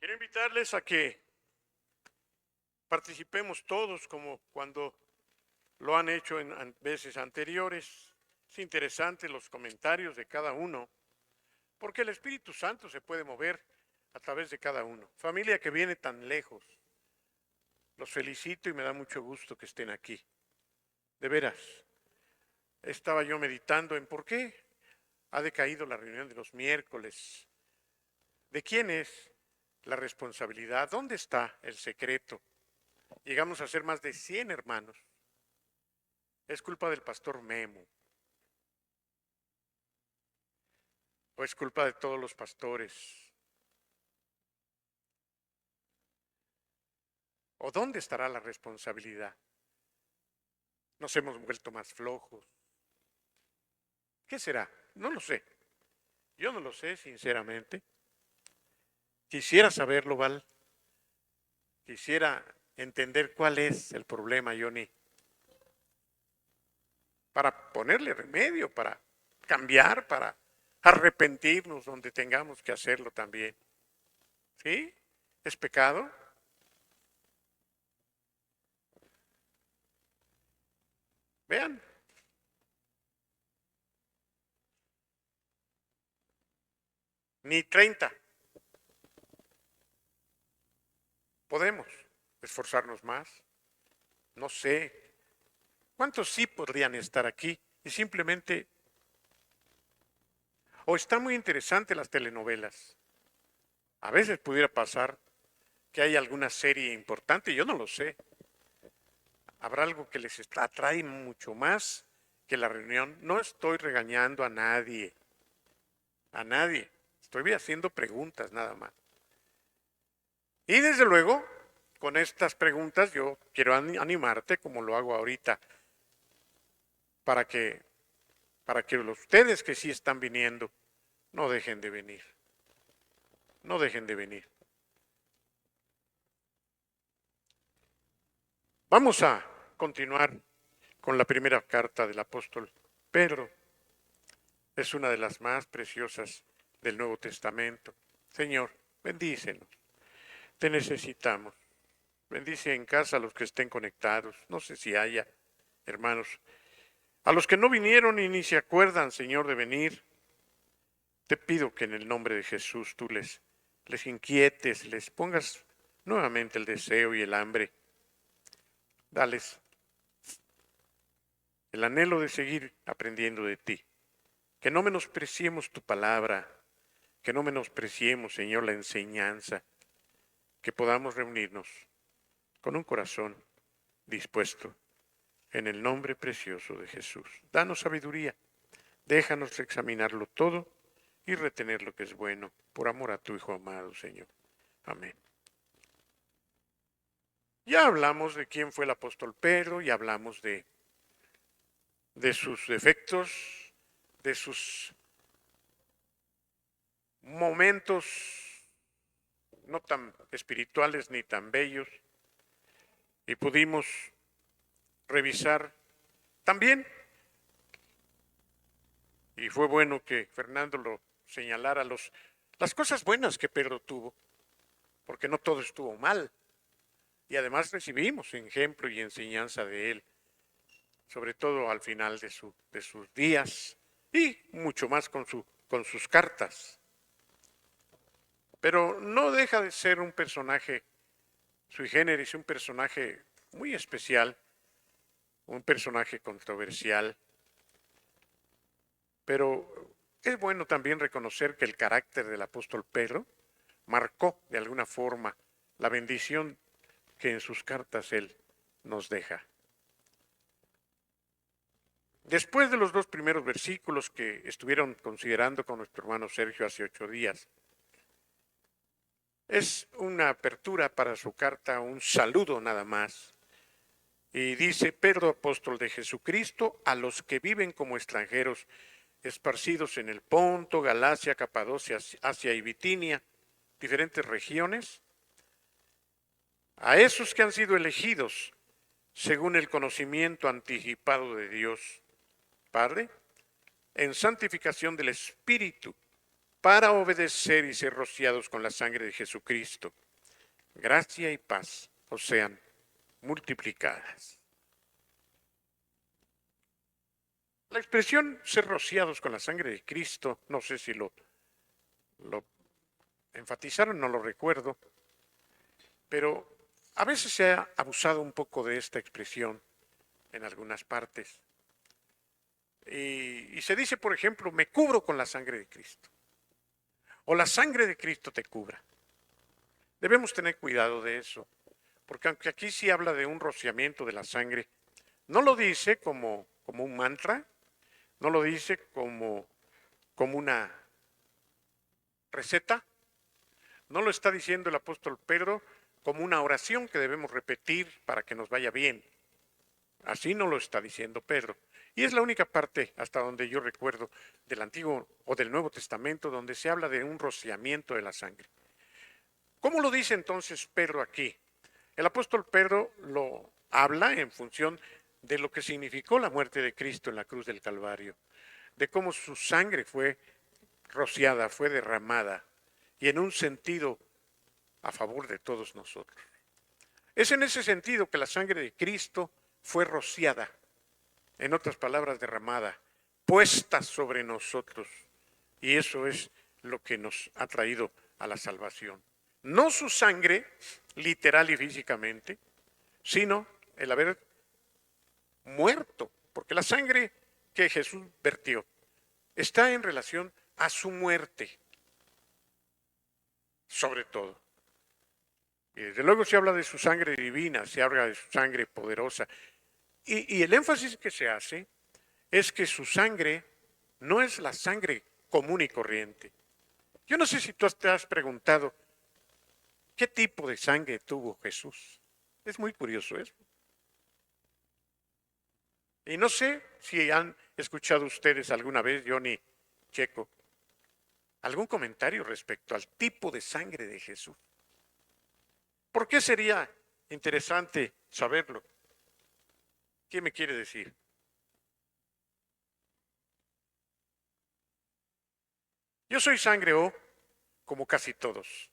Quiero invitarles a que participemos todos como cuando lo han hecho en veces anteriores. Es interesante los comentarios de cada uno, porque el Espíritu Santo se puede mover a través de cada uno. Familia que viene tan lejos, los felicito y me da mucho gusto que estén aquí. De veras, estaba yo meditando en por qué ha decaído la reunión de los miércoles. ¿De quién es la responsabilidad? ¿Dónde está el secreto? Llegamos a ser más de 100 hermanos. ¿Es culpa del pastor Memo? ¿O es culpa de todos los pastores? ¿O dónde estará la responsabilidad? ¿Nos hemos vuelto más flojos? ¿Qué será? No lo sé. Yo no lo sé, sinceramente. Quisiera saberlo, Val. Quisiera entender cuál es el problema, Johnny, para ponerle remedio, para cambiar, para arrepentirnos donde tengamos que hacerlo también. ¿Sí? ¿Es pecado? Vean. Ni 30. Podemos esforzarnos más. No sé. ¿Cuántos sí podrían estar aquí? Y simplemente, o están muy interesantes las telenovelas. A veces pudiera pasar que hay alguna serie importante, yo no lo sé. Habrá algo que les atrae mucho más que la reunión. No estoy regañando a nadie, a nadie. Estoy haciendo preguntas nada más. Y desde luego, con estas preguntas yo quiero animarte, como lo hago ahorita, para que ustedes que sí están viniendo, no dejen de venir. No dejen de venir. Vamos a continuar con la primera carta del apóstol Pedro. Es una de las más preciosas del Nuevo Testamento. Señor, bendícenos. Te necesitamos. Bendice en casa a los que estén conectados. No sé si haya, hermanos. A los que no vinieron y ni se acuerdan, Señor, de venir, te pido que en el nombre de Jesús tú les inquietes, les pongas nuevamente el deseo y el hambre. Dales el anhelo de seguir aprendiendo de ti. Que no menospreciemos tu palabra, que no menospreciemos, Señor, la enseñanza, que podamos reunirnos con un corazón dispuesto en el nombre precioso de Jesús. Danos sabiduría, déjanos examinarlo todo y retener lo que es bueno, por amor a tu Hijo amado, Señor. Amén. Ya hablamos de quién fue el apóstol Pedro, ya hablamos de sus defectos, de sus momentos no tan espirituales ni tan bellos, y pudimos revisar también, y fue bueno que Fernando lo señalara, las cosas buenas que Pedro tuvo, porque no todo estuvo mal, y además recibimos ejemplo y enseñanza de él, sobre todo al final de sus días, y mucho más con sus cartas. Pero no deja de ser un personaje sui generis, un personaje muy especial, un personaje controversial, pero es bueno también reconocer que el carácter del apóstol Pedro marcó de alguna forma la bendición que en sus cartas él nos deja. Después de los dos primeros versículos que estuvieron considerando con nuestro hermano Sergio hace 8 días, es una apertura para su carta, un saludo nada más. Y dice: Pedro, apóstol de Jesucristo, a los que viven como extranjeros, esparcidos en el Ponto, Galacia, Capadocia, Asia y Bitinia, diferentes regiones, a esos que han sido elegidos según el conocimiento anticipado de Dios Padre, en santificación del Espíritu, para obedecer y ser rociados con la sangre de Jesucristo. Gracia y paz os sean multiplicadas. La expresión ser rociados con la sangre de Cristo, no sé si lo enfatizaron, no lo recuerdo, pero a veces se ha abusado un poco de esta expresión en algunas partes. Y se dice, por ejemplo, me cubro con la sangre de Cristo. O la sangre de Cristo te cubra. Debemos tener cuidado de eso, porque aunque aquí sí habla de un rociamiento de la sangre, no lo dice como un mantra, no lo dice como una receta, no lo está diciendo el apóstol Pedro como una oración que debemos repetir para que nos vaya bien. Así no lo está diciendo Pedro. Y es la única parte, hasta donde yo recuerdo, del Antiguo o del Nuevo Testamento donde se habla de un rociamiento de la sangre. ¿Cómo lo dice entonces Pedro aquí? El apóstol Pedro lo habla en función de lo que significó la muerte de Cristo en la cruz del Calvario, de cómo su sangre fue rociada, fue derramada, y en un sentido a favor de todos nosotros. Es en ese sentido que la sangre de Cristo fue rociada, en otras palabras, derramada, puesta sobre nosotros, y eso es lo que nos ha traído a la salvación. No su sangre, literal y físicamente, sino el haber muerto, porque la sangre que Jesús vertió está en relación a su muerte, sobre todo. Y desde luego se habla de su sangre divina, se habla de su sangre poderosa, y el énfasis que se hace es que su sangre no es la sangre común y corriente. Yo no sé si tú te has preguntado qué tipo de sangre tuvo Jesús. Es muy curioso eso. Y no sé si han escuchado ustedes alguna vez, Johnny, Checo, algún comentario respecto al tipo de sangre de Jesús. ¿Por qué sería interesante saberlo? ¿Qué me quiere decir? Yo soy sangre O, como casi todos.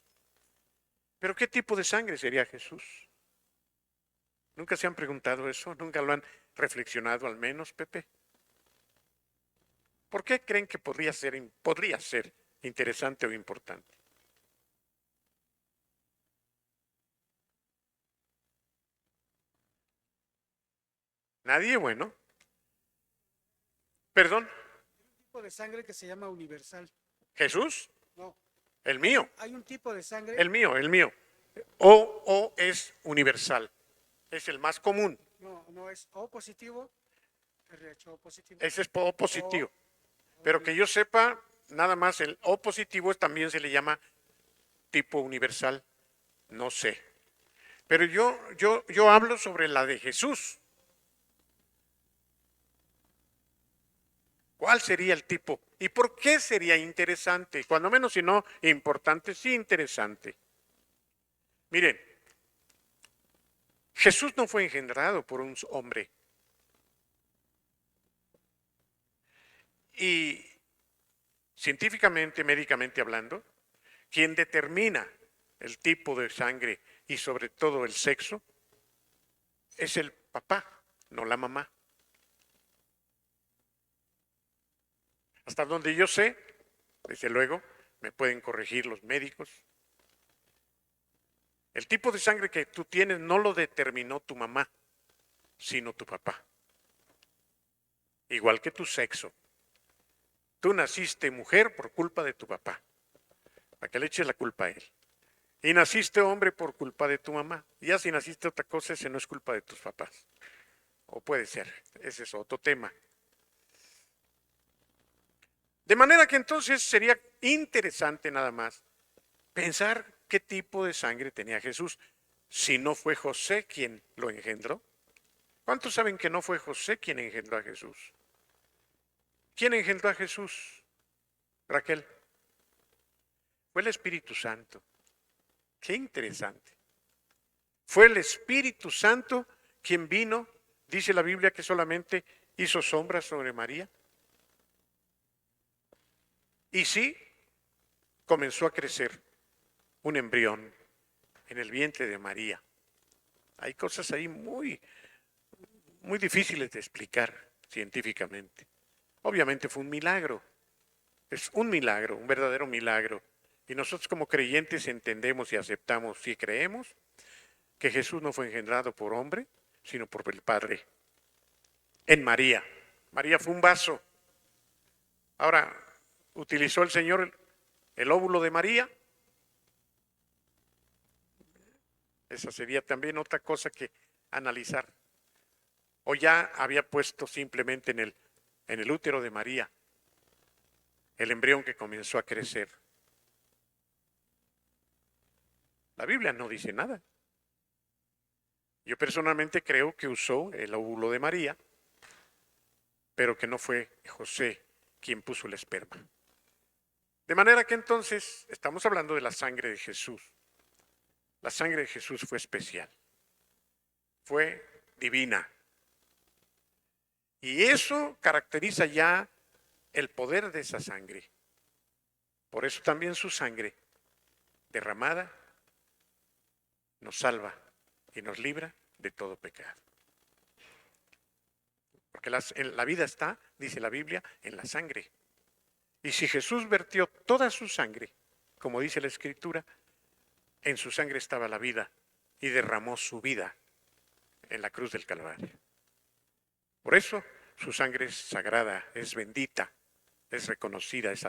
¿Pero qué tipo de sangre sería Jesús? ¿Nunca se han preguntado eso? ¿Nunca lo han reflexionado al menos, Pepe? ¿Por qué creen que podría ser interesante o importante? Nadie, bueno. Perdón, Un tipo de sangre que se llama universal. Jesús, No, el mío, hay un tipo de sangre. el mío, el mío. O es universal, es el más común. No es O positivo, RH O positivo. Ese es O positivo. Pero que yo sepa, nada más el O positivo también se le llama tipo universal. No sé. Pero yo hablo sobre la de Jesús. ¿Cuál sería el tipo? ¿Y por qué sería interesante? Cuando menos, si no importante, sí interesante. Miren, Jesús no fue engendrado por un hombre. Y científicamente, médicamente hablando, quien determina el tipo de sangre y sobre todo el sexo es el papá, no la mamá. Hasta donde yo sé, desde luego, me pueden corregir los médicos. El tipo de sangre que tú tienes no lo determinó tu mamá, sino tu papá. Igual que tu sexo. Tú naciste mujer por culpa de tu papá. Para que le eches la culpa a él. Y naciste hombre por culpa de tu mamá. Ya si naciste otra cosa, ese no es culpa de tus papás. O puede ser, ese es otro tema. De manera que entonces sería interesante nada más pensar qué tipo de sangre tenía Jesús, si no fue José quien lo engendró. ¿Cuántos saben que no fue José quien engendró a Jesús? ¿Quién engendró a Jesús? Raquel. Fue el Espíritu Santo. Qué interesante. Fue el Espíritu Santo quien vino, dice la Biblia que solamente hizo sombras sobre María. Y sí, comenzó a crecer un embrión en el vientre de María. Hay cosas ahí muy difíciles de explicar científicamente. Obviamente fue un milagro, es un milagro, un verdadero milagro. Y nosotros como creyentes entendemos y aceptamos y creemos que Jesús no fue engendrado por hombre, sino por el Padre, en María. María fue un vaso. Ahora, ¿utilizó el Señor el óvulo de María? Esa sería también otra cosa que analizar. O ya había puesto simplemente en el útero de María el embrión que comenzó a crecer. La Biblia no dice nada. Yo personalmente creo que usó el óvulo de María, pero que no fue José quien puso el esperma. De manera que entonces estamos hablando de la sangre de Jesús. La sangre de Jesús fue especial, fue divina. Y eso caracteriza ya el poder de esa sangre. Por eso también su sangre derramada nos salva y nos libra de todo pecado. Porque la vida está, dice la Biblia, en la sangre. Y si Jesús vertió toda su sangre, como dice la Escritura, en su sangre estaba la vida y derramó su vida en la cruz del Calvario. Por eso su sangre es sagrada, es bendita, es reconocida, es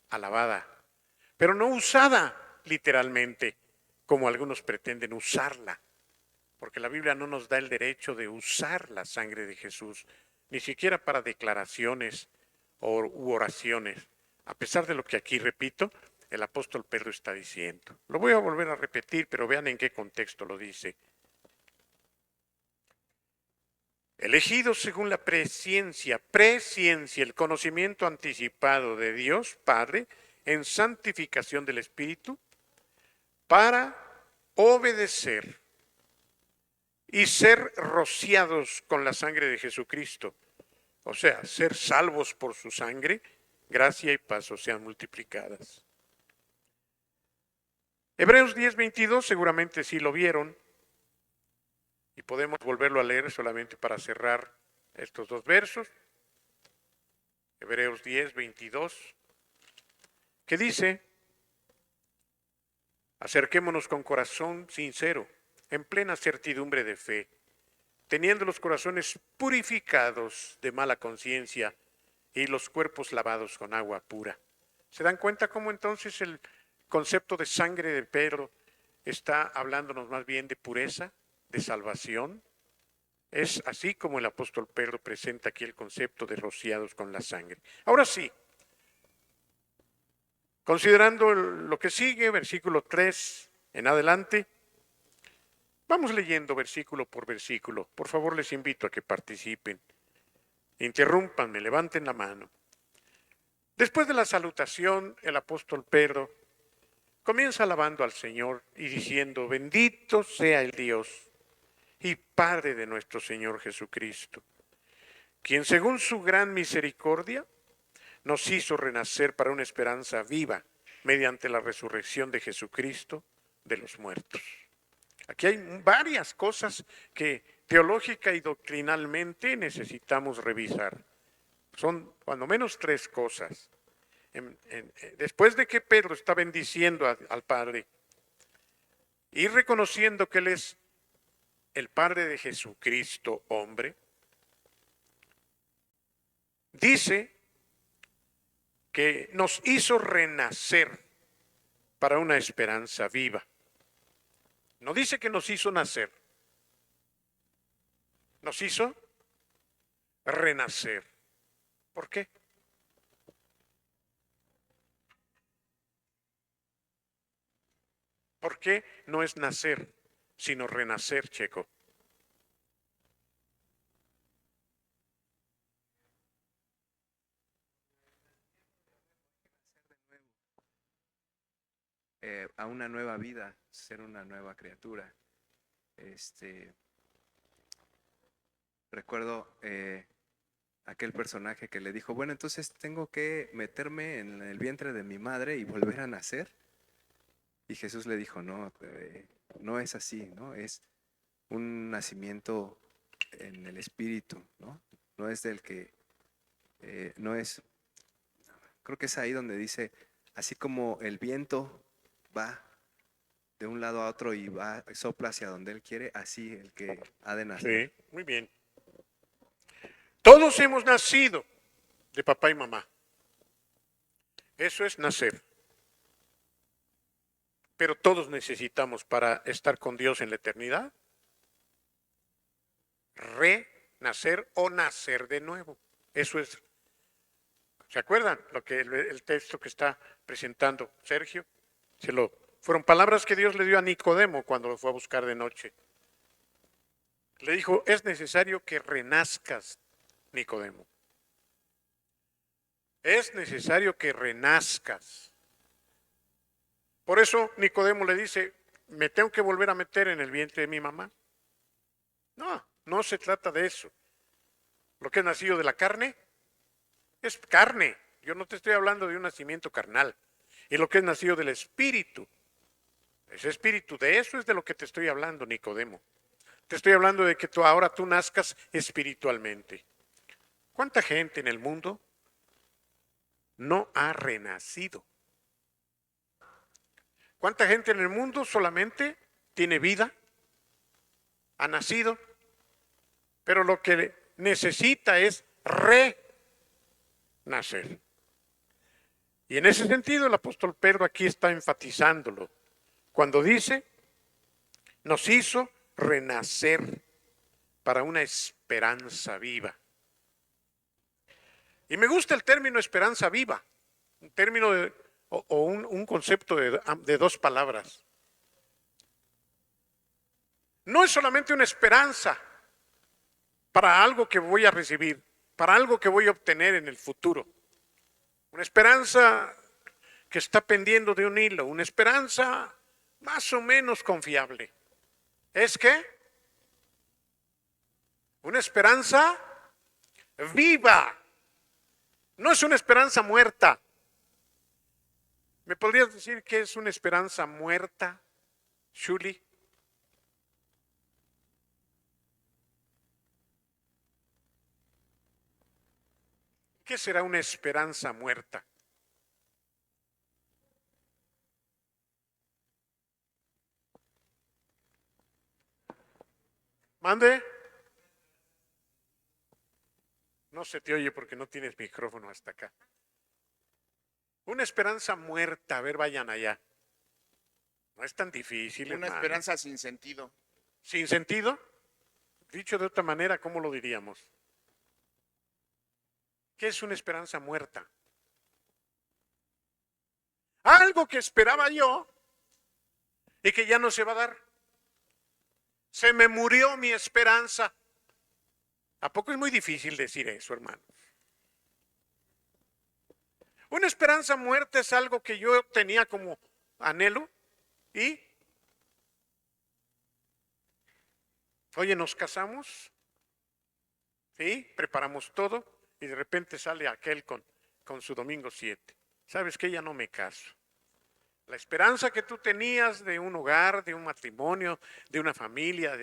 alabada, pero no usada literalmente, como algunos pretenden usarla, porque la Biblia no nos da el derecho de usar la sangre de Jesús, ni siquiera para declaraciones u oraciones, a pesar de lo que aquí repito, el apóstol Pedro está diciendo. Lo voy a volver a repetir, pero vean en qué contexto lo dice. Elegidos según la presciencia, el conocimiento anticipado de Dios Padre, en santificación del Espíritu, para obedecer y ser rociados con la sangre de Jesucristo, o sea, ser salvos por su sangre, gracia y paz sean multiplicadas. Hebreos 10:22 seguramente sí lo vieron, y podemos volverlo a leer solamente para cerrar estos dos versos. Hebreos 10:22, que dice: acerquémonos con corazón sincero, en plena certidumbre de fe, teniendo los corazones purificados de mala conciencia y los cuerpos lavados con agua pura. ¿Se dan cuenta cómo entonces el concepto de sangre de Pedro está hablándonos más bien de pureza, de salvación? Es así como el apóstol Pedro presenta aquí el concepto de rociados con la sangre. Ahora sí, considerando lo que sigue, versículo 3 en adelante, vamos leyendo versículo por versículo. Por favor, les invito a que participen. Interrúmpanme, levanten la mano. Después de la salutación, el apóstol Pedro comienza alabando al Señor y diciendo: bendito sea el Dios y Padre de nuestro Señor Jesucristo, quien según su gran misericordia nos hizo renacer para una esperanza viva mediante la resurrección de Jesucristo de los muertos. Aquí hay varias cosas que teológica y doctrinalmente necesitamos revisar. Son cuando menos tres cosas. Después de que Pedro está bendiciendo al Padre y reconociendo que Él es el Padre de Jesucristo, hombre, dice que nos hizo renacer para una esperanza viva. No dice que nos hizo nacer, nos hizo renacer. ¿Por qué? ¿Por qué no es nacer, sino renacer, Checo? A una nueva vida, ser una nueva criatura. Recuerdo aquel personaje que le dijo, bueno, entonces tengo que meterme en el vientre de mi madre y volver a nacer. Y Jesús le dijo, no, no es así, ¿no? Es un nacimiento en el espíritu, ¿no? No es del que, no es, creo que es ahí donde dice, así como el viento va de un lado a otro y va, sopla hacia donde él quiere, así el que ha de nacer. Sí, muy bien. Todos hemos nacido de papá y mamá. Eso es nacer. Pero todos necesitamos para estar con Dios en la eternidad renacer o nacer de nuevo. Eso es. ¿Se acuerdan lo que el texto que está presentando Sergio? Fueron palabras que Dios le dio a Nicodemo cuando lo fue a buscar de noche. Le dijo, es necesario que renazcas, Nicodemo. Es necesario que renazcas. Por eso Nicodemo le dice, ¿me tengo que volver a meter en el vientre de mi mamá? No, no se trata de eso. Lo que es nacido de la carne es carne. Yo no te estoy hablando de un nacimiento carnal. Y lo que es nacido del espíritu es espíritu. De eso es de lo que te estoy hablando, Nicodemo. Te estoy hablando de que ahora tú nazcas espiritualmente. ¿Cuánta gente en el mundo no ha renacido? ¿Cuánta gente en el mundo solamente tiene vida? Ha nacido, pero lo que necesita es renacer. Y en ese sentido el apóstol Pedro aquí está enfatizándolo. Cuando dice, nos hizo renacer para una esperanza viva. Y me gusta el término esperanza viva, un término un concepto de dos palabras. No es solamente una esperanza para algo que voy a recibir, para algo que voy a obtener en el futuro. Una esperanza que está pendiendo de un hilo, una esperanza más o menos confiable. ¿Es qué? Una esperanza viva. No es una esperanza muerta. ¿Me podrías decir qué es una esperanza muerta, Shuli? ¿Qué será una esperanza muerta? ¿Mande? No se te oye porque no tienes micrófono hasta acá. Una esperanza muerta, a ver, vayan allá. No es tan difícil, Una hermano. esperanza sin sentido. ¿Sin sentido? Dicho de otra manera, ¿cómo lo diríamos? ¿Qué es una esperanza muerta? Algo que esperaba yo y que ya no se va a dar. Se me murió mi esperanza. ¿A poco es muy difícil decir eso, hermano? Una esperanza muerta es algo que yo tenía como anhelo y, oye, nos casamos, ¿sí? Preparamos todo y de repente sale aquel con su domingo 7. ¿Sabes qué? Ya no me caso. La esperanza que tú tenías de un hogar, de un matrimonio, de una familia,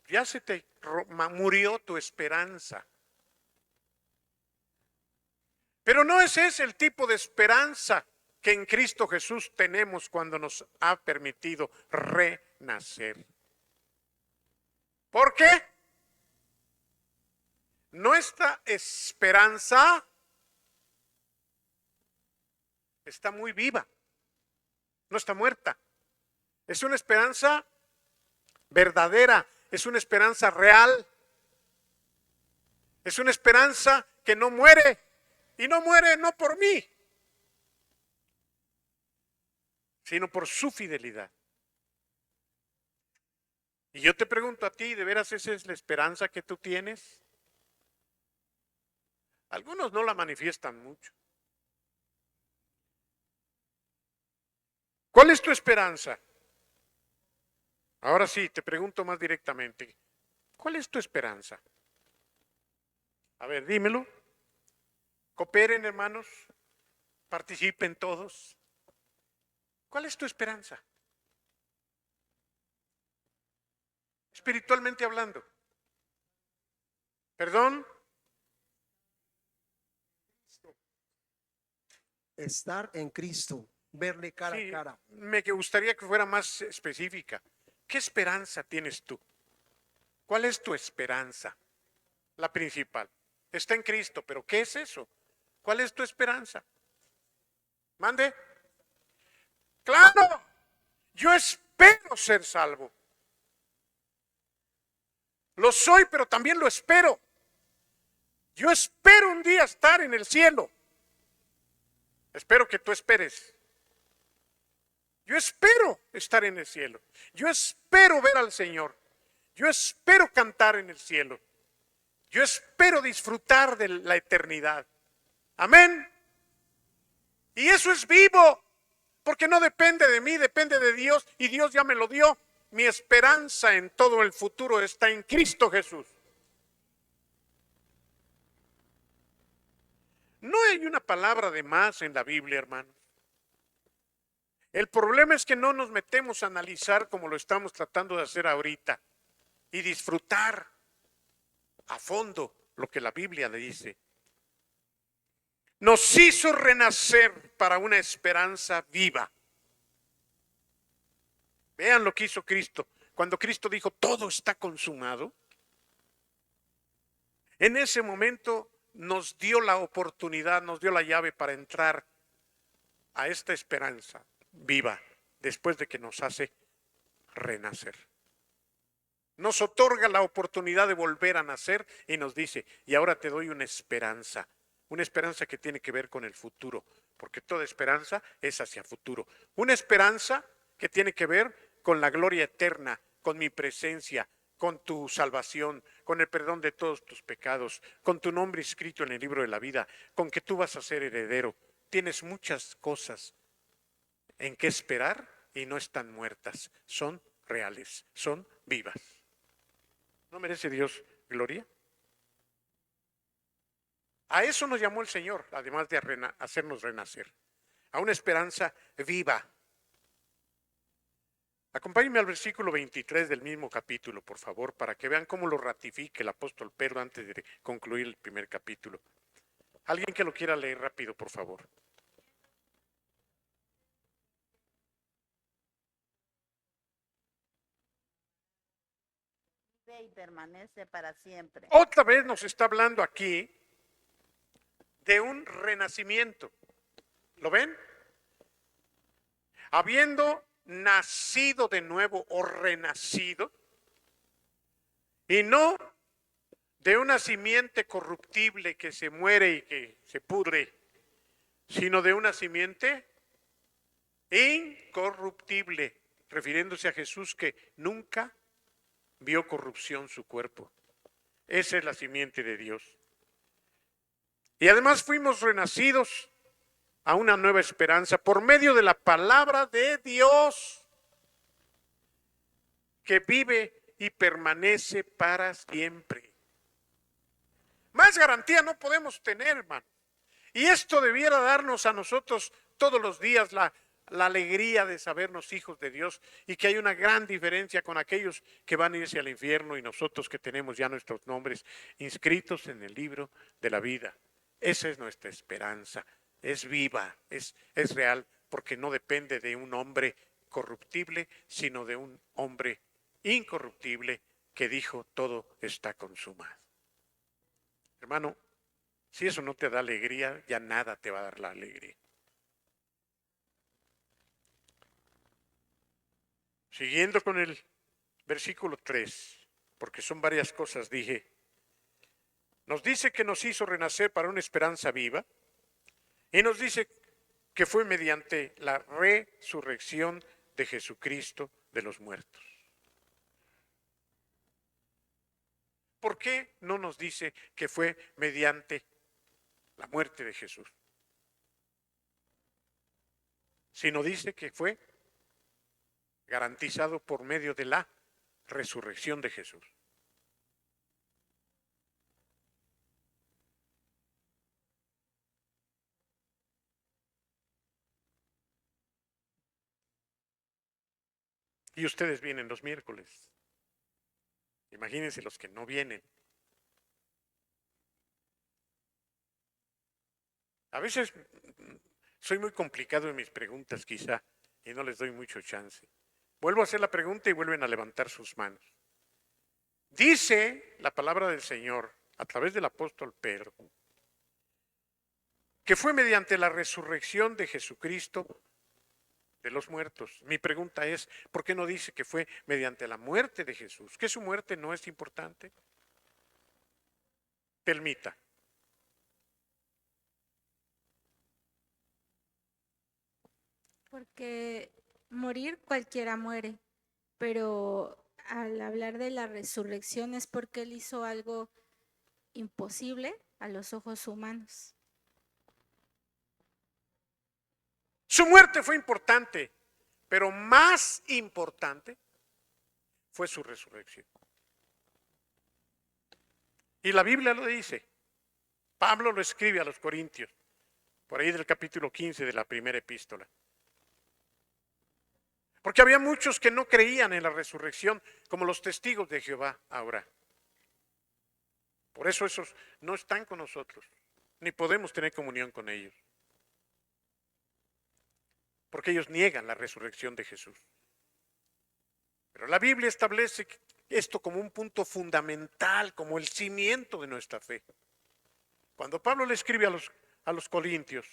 ya se te murió tu esperanza. Pero no es ese el tipo de esperanza que en Cristo Jesús tenemos cuando nos ha permitido renacer. ¿Por qué? Nuestra esperanza está muy viva, no está muerta. Es una esperanza verdadera, es una esperanza real, es una esperanza que no muere, y no muere no por mí, sino por su fidelidad. Y yo te pregunto a ti, ¿de veras esa es la esperanza que tú tienes? Algunos no la manifiestan mucho. ¿Cuál es tu esperanza? Ahora sí, te pregunto más directamente. ¿Cuál es tu esperanza? A ver, dímelo. Cooperen, hermanos. Participen todos. ¿Cuál es tu esperanza? Espiritualmente hablando. ¿Perdón? Estar en Cristo, verle cara Sí, a cara. me gustaría que fuera más específica. ¿Qué esperanza tienes tú? ¿Cuál es tu esperanza? La principal. Está en Cristo, pero ¿qué es eso? ¿Cuál es tu esperanza? Mande. Claro, yo espero ser salvo. Lo soy, pero también lo espero. Yo espero un día estar en el cielo. Espero que tú esperes. Yo espero estar en el cielo. Yo espero ver al Señor. Yo espero cantar en el cielo. Yo espero disfrutar de la eternidad. Amén. Y eso es vivo, porque no depende de mí, depende de Dios, y Dios ya me lo dio. Mi esperanza en todo el futuro está en Cristo Jesús. No hay una palabra de más en la Biblia, hermanos. El problema es que no nos metemos a analizar como lo estamos tratando de hacer ahorita y disfrutar a fondo lo que la Biblia le dice. Nos hizo renacer para una esperanza viva. Vean lo que hizo Cristo. Cuando Cristo dijo, todo está consumado, en ese momento nos dio la oportunidad, nos dio la llave para entrar a esta esperanza viva después de que nos hace renacer. Nos otorga la oportunidad de volver a nacer y nos dice, y ahora te doy una esperanza que tiene que ver con el futuro, porque toda esperanza es hacia futuro. Una esperanza que tiene que ver con la gloria eterna, con mi presencia, con tu salvación, con el perdón de todos tus pecados, con tu nombre escrito en el libro de la vida, con que tú vas a ser heredero. Tienes muchas cosas en que esperar y no están muertas, son reales, son vivas. ¿No merece Dios gloria? A eso nos llamó el Señor, además de hacernos renacer, a una esperanza viva. Acompáñenme al versículo 23 del mismo capítulo, por favor, para que vean cómo lo ratifica el apóstol Pedro antes de concluir el primer capítulo. Alguien que lo quiera leer rápido, por favor. Y permanece para siempre. Otra vez nos está hablando aquí de un renacimiento. ¿Lo ven? Habiendo nacido de nuevo o renacido, y no de una simiente corruptible que se muere y que se pudre, sino de una simiente incorruptible, refiriéndose a Jesús que nunca vio corrupción su cuerpo. Esa es la simiente de Dios. Y además fuimos renacidos a una nueva esperanza por medio de la palabra de Dios que vive y permanece para siempre. Más garantía no podemos tener, hermano. Y esto debiera darnos a nosotros todos los días la alegría de sabernos hijos de Dios, y que hay una gran diferencia con aquellos que van a irse al infierno y nosotros que tenemos ya nuestros nombres inscritos en el libro de la vida. Esa es nuestra esperanza, es viva, es real, porque no depende de un hombre corruptible, sino de un hombre incorruptible que dijo todo está consumado. Hermano, si eso no te da alegría, ya nada te va a dar la alegría. Siguiendo con el versículo 3, porque son varias cosas, dije, nos dice que nos hizo renacer para una esperanza viva, y nos dice que fue mediante la resurrección de Jesucristo de los muertos. ¿Por qué no nos dice que fue mediante la muerte de Jesús? Sino dice que fue garantizado por medio de la resurrección de Jesús. Y ustedes vienen los miércoles. Imagínense los que no vienen. A veces soy muy complicado en mis preguntas quizá y no les doy mucho chance. Vuelvo a hacer la pregunta y vuelven a levantar sus manos. Dice la palabra del Señor a través del apóstol Pedro que fue mediante la resurrección de Jesucristo de los muertos. Mi pregunta es, ¿por qué no dice que fue mediante la muerte de Jesús? ¿Que su muerte no es importante? Telmita. Porque morir cualquiera muere, pero al hablar de la resurrección es porque Él hizo algo imposible a los ojos humanos. Su muerte fue importante, pero más importante fue su resurrección. Y la Biblia lo dice. Pablo lo escribe a los Corintios, por ahí del capítulo 15 de la primera epístola. Porque había muchos que no creían en la resurrección, como los testigos de Jehová ahora. Por eso esos no están con nosotros, ni podemos tener comunión con ellos. Porque ellos niegan la resurrección de Jesús. Pero la Biblia establece esto como un punto fundamental, como el cimiento de nuestra fe. Cuando Pablo le escribe a los Corintios,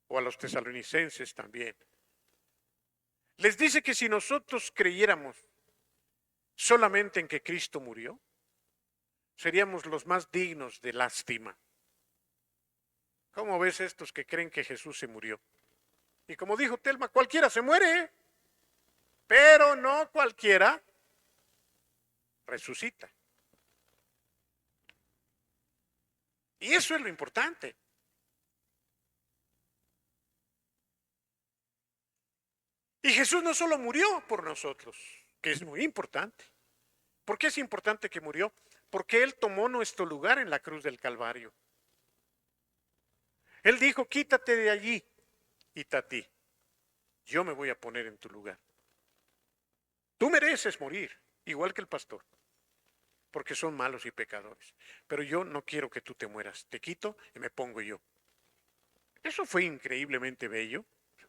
o a los tesalonicenses también, les dice que si nosotros creyéramos solamente en que Cristo murió, seríamos los más dignos de lástima. ¿Cómo ves estos que creen que Jesús se murió? Y como dijo Telma, cualquiera se muere, pero no cualquiera resucita. Y eso es lo importante. Y Jesús no solo murió por nosotros, que es muy importante. ¿Por qué es importante que murió? Porque Él tomó nuestro lugar en la cruz del Calvario. Él dijo, quítate de allí, Itatí, yo me voy a poner en tu lugar. Tú mereces morir, igual que el pastor, porque son malos y pecadores. Pero yo no quiero que tú te mueras, te quito y me pongo yo. Eso fue increíblemente bello.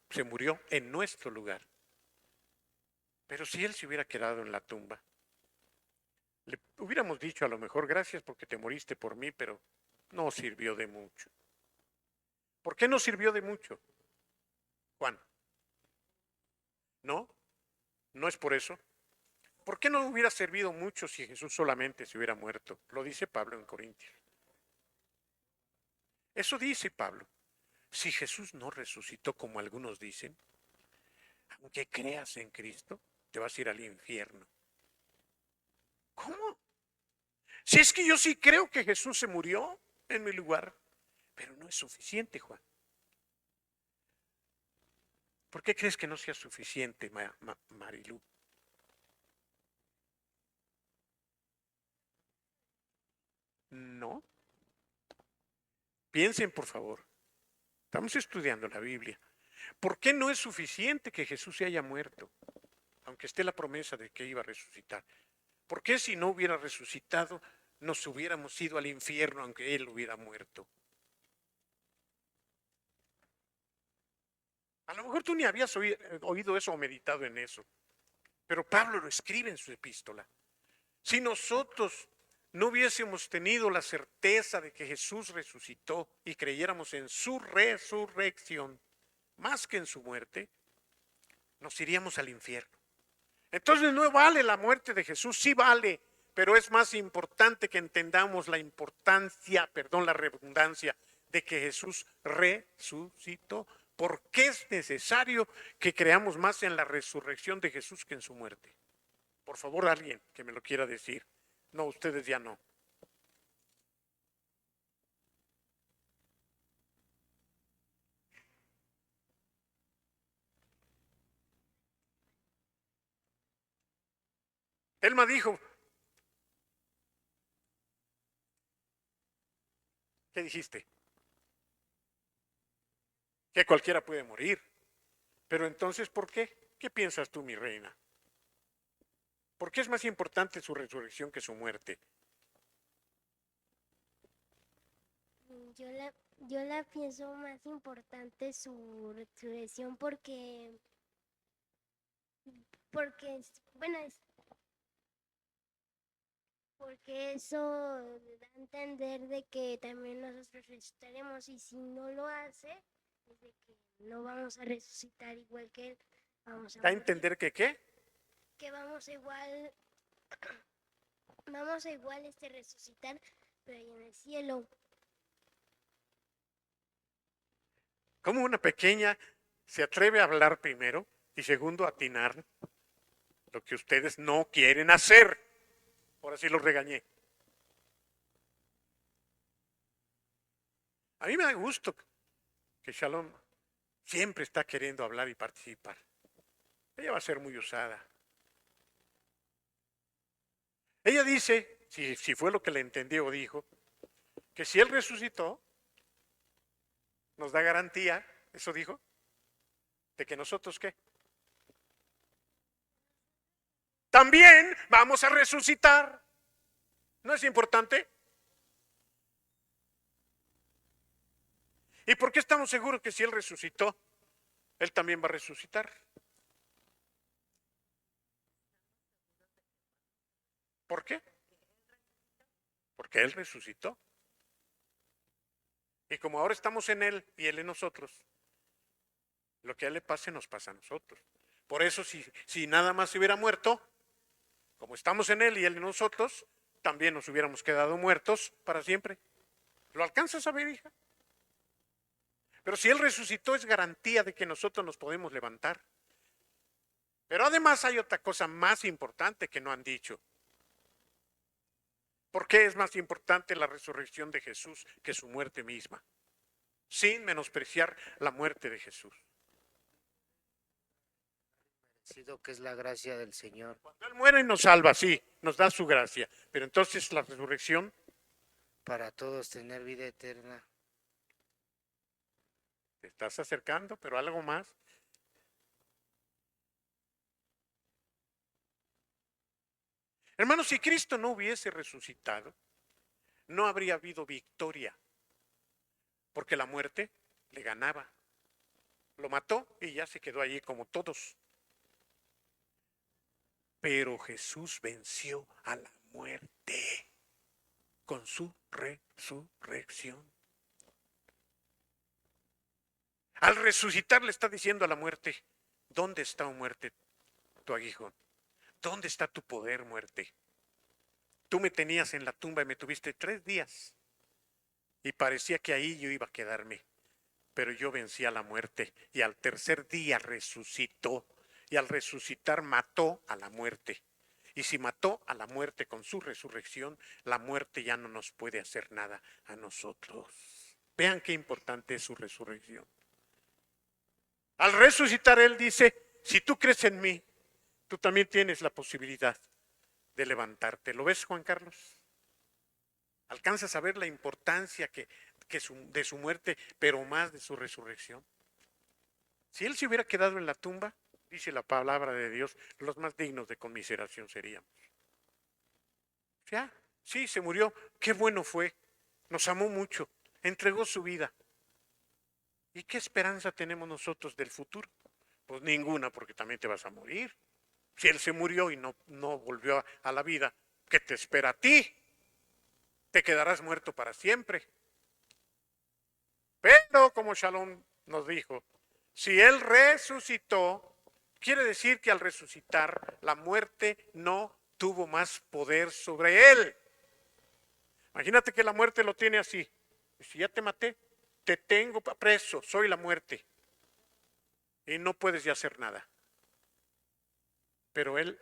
Se murió en nuestro lugar. Pero si Él se hubiera quedado en la tumba, le hubiéramos dicho a lo mejor, gracias porque te moriste por mí, pero no sirvió de mucho. ¿Por qué no sirvió de mucho, Juan? ¿No? ¿No es por eso? ¿Por qué no hubiera servido mucho si Jesús solamente se hubiera muerto? Lo dice Pablo en Corintios. Eso dice Pablo. Si Jesús no resucitó como algunos dicen, aunque creas en Cristo, te vas a ir al infierno. ¿Cómo? Si es que yo sí creo que Jesús se murió en mi lugar, pero no es suficiente, Juan. ¿Por qué crees que no sea suficiente, Marilú? No. Piensen, por favor. Estamos estudiando la Biblia. ¿Por qué no es suficiente que Jesús se haya muerto? Aunque esté la promesa de que iba a resucitar. ¿Por qué si no hubiera resucitado nos hubiéramos ido al infierno aunque Él hubiera muerto? A lo mejor tú ni habías oído eso o meditado en eso. Pero Pablo lo escribe en su epístola. Si nosotros no hubiésemos tenido la certeza de que Jesús resucitó y creyéramos en su resurrección, más que en su muerte, nos iríamos al infierno. Entonces no vale la muerte de Jesús, sí vale, pero es más importante que entendamos la importancia, la redundancia, de que Jesús resucitó. ¿Por qué es necesario que creamos más en la resurrección de Jesús que en su muerte? Por favor, alguien que me lo quiera decir. No, ustedes ya no. Elma dijo, ¿qué dijiste? Que cualquiera puede morir. Pero entonces, ¿por qué? ¿Qué piensas tú, mi reina? ¿Por qué es más importante su resurrección que su muerte? Yo la pienso más importante su resurrección bueno, porque eso da a entender de que también nosotros resucitaremos y si no lo hace, es de que no vamos a resucitar igual que él, vamos a ¿Da a morir, entender que qué? que vamos a igual resucitar, pero ahí en el cielo. ¿Cómo una pequeña se atreve a hablar primero y segundo a atinar lo que ustedes no quieren hacer? Por así los regañé. A mí me da gusto que Shalom siempre está queriendo hablar y participar. Ella va a ser muy usada. Ella dice, si fue lo que le entendió o dijo, que si él resucitó, nos da garantía, eso dijo, de que nosotros ¿qué? También vamos a resucitar. ¿No es importante? ¿Y por qué estamos seguros que si él resucitó, él también va a resucitar? ¿Por qué? Porque él resucitó. Y como ahora estamos en él y él en nosotros, lo que a él le pase nos pasa a nosotros. Por eso si nada más se hubiera muerto, como estamos en él y él en nosotros, también nos hubiéramos quedado muertos para siempre. ¿Lo alcanzas a ver, hija? Pero si él resucitó es garantía de que nosotros nos podemos levantar. Pero además hay otra cosa más importante que no han dicho. ¿Por qué es más importante la resurrección de Jesús que su muerte misma? Sin menospreciar la muerte de Jesús. Que es la gracia del Señor. Cuando Él muere nos salva, sí, nos da su gracia. Pero entonces la resurrección, Para todos tener vida eterna. te estás acercando, pero algo más. Hermanos, si Cristo no hubiese resucitado, no habría habido victoria, porque la muerte le ganaba. Lo mató y ya se quedó allí como todos. Pero Jesús venció a la muerte con su resurrección. Al resucitar le está diciendo a la muerte, ¿dónde está, oh muerte, tu aguijón? ¿Dónde está tu poder, muerte? Tú me tenías en la tumba y me tuviste 3 días y parecía que ahí yo iba a quedarme, pero yo vencí a la muerte y al 3er día resucitó y al resucitar mató a la muerte. Y si mató a la muerte con su resurrección, la muerte ya no nos puede hacer nada a nosotros. Vean qué importante es su resurrección. Al resucitar él dice, si tú crees en mí, tú también tienes la posibilidad de levantarte. ¿Lo ves, Juan Carlos? ¿Alcanzas a ver la importancia de su muerte, pero más de su resurrección? Si él se hubiera quedado en la tumba, dice la palabra de Dios, los más dignos de conmiseración seríamos. Ya, sí, se murió, qué bueno fue, nos amó mucho, entregó su vida. ¿Y qué esperanza tenemos nosotros del futuro? Pues ninguna, porque también te vas a morir. Si él se murió y no volvió a la vida, ¿qué te espera a ti? Te quedarás muerto para siempre. Pero como Shalom nos dijo, si él resucitó, quiere decir que al resucitar la muerte no tuvo más poder sobre él. Imagínate que la muerte lo tiene así. Si ya te maté, te tengo preso, soy la muerte. Y no puedes ya hacer nada. Pero él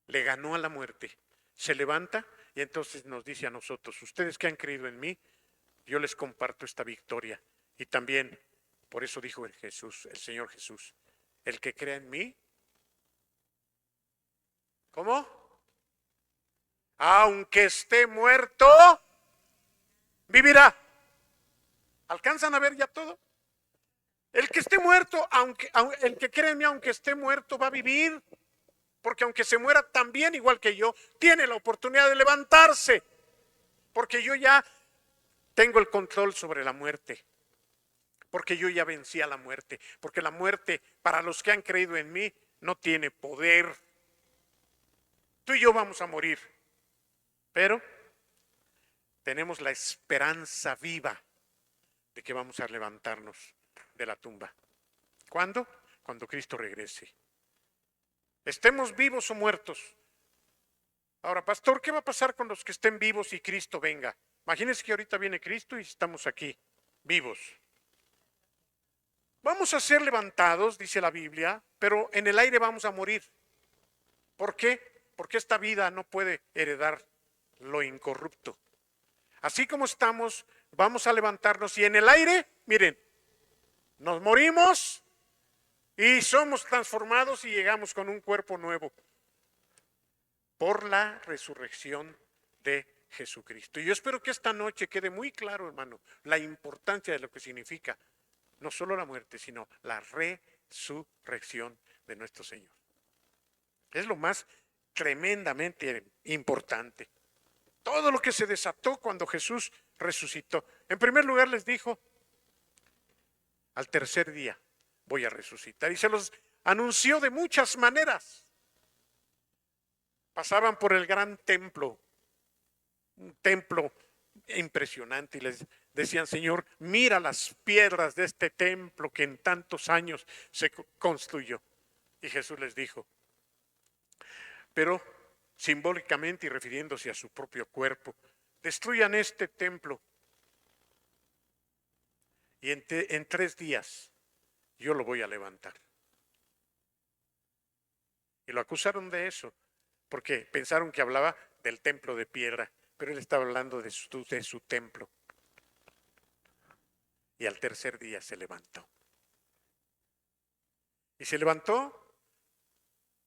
le ganó a la muerte. Se levanta y entonces nos dice a nosotros, ustedes que han creído en mí, yo les comparto esta victoria. Y también, por eso dijo el Señor Jesús, el que crea en mí, ¿cómo? Aunque esté muerto, vivirá. ¿Alcanzan a ver ya todo? El que esté muerto, el que cree en mí, aunque esté muerto, va a vivir. porque aunque se muera también igual que yo, tiene la oportunidad de levantarse, porque yo ya tengo el control sobre la muerte, porque yo ya vencí a la muerte, porque la muerte, para los que han creído en mí, no tiene poder. Tú y yo vamos a morir, pero tenemos la esperanza viva de que vamos a levantarnos de la tumba. ¿Cuándo? Cuando Cristo regrese. Estemos vivos o muertos. Ahora, pastor, ¿qué va a pasar con los que estén vivos y Cristo venga? Imagínense que ahorita viene Cristo y estamos aquí, vivos. Vamos a ser levantados, dice la Biblia, pero en el aire vamos a morir. ¿Por qué? Porque esta vida no puede heredar lo incorrupto. Así como estamos, vamos a levantarnos y en el aire, miren, nos morimos y somos transformados y llegamos con un cuerpo nuevo por la resurrección de Jesucristo. Y yo espero que esta noche quede muy claro, hermano, la importancia de lo que significa no solo la muerte, sino la resurrección de nuestro Señor. Es lo más tremendamente importante. Todo lo que se desató cuando Jesús resucitó. En primer lugar les dijo, al tercer día voy a resucitar. Y se los anunció de muchas maneras. Pasaban por el gran templo, un templo impresionante, y les decían, Señor, mira las piedras de este templo que en tantos años se construyó. Y Jesús les dijo, pero simbólicamente y refiriéndose a su propio cuerpo, destruyan este templo y en 3 días yo lo voy a levantar. Y lo acusaron de eso, porque pensaron que hablaba del templo de piedra, pero él estaba hablando de su templo. Y al tercer día se levantó. Y se levantó